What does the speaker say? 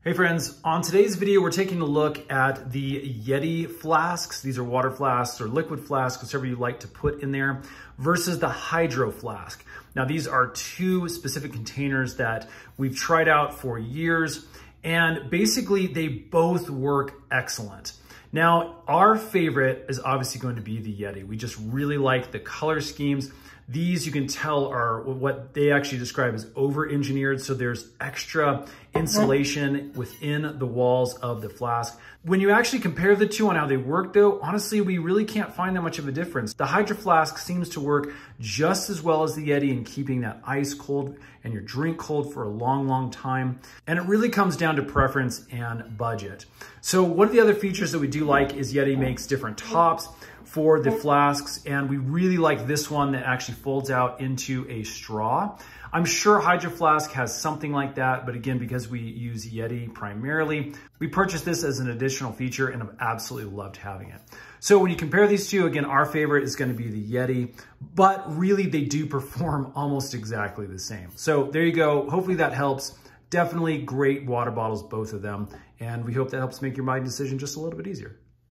Hey friends, on today's video, we're taking a look at the Yeti flasks. These are water flasks or liquid flasks, whichever you like to put in there, versus the Hydroflask. Now, these are two specific containers that we've tried out for years, and basically they both work excellent. Now, our favorite is obviously going to be the Yeti. We just really like the color schemes. These, you can tell, are what they actually describe as over-engineered, so there's extra insulation within the walls of the flask. When you actually compare the two on how they work though, honestly, we really can't find that much of a difference. The Hydroflask seems to work just as well as the Yeti in keeping that ice cold and your drink cold for a long, long time. And it really comes down to preference and budget. So one of the other features that we do like is Yeti makes different tops for the flasks, and we really like this one that actually folds out into a straw. I'm sure Hydroflask has something like that, but again, because we use Yeti primarily, we purchased this as an additional feature and have absolutely loved having it. So when you compare these two, again, our favorite is going to be the Yeti, but really they do perform almost exactly the same. So there you go. Hopefully that helps. Definitely great water bottles, both of them. And we hope that helps make your buying decision just a little bit easier.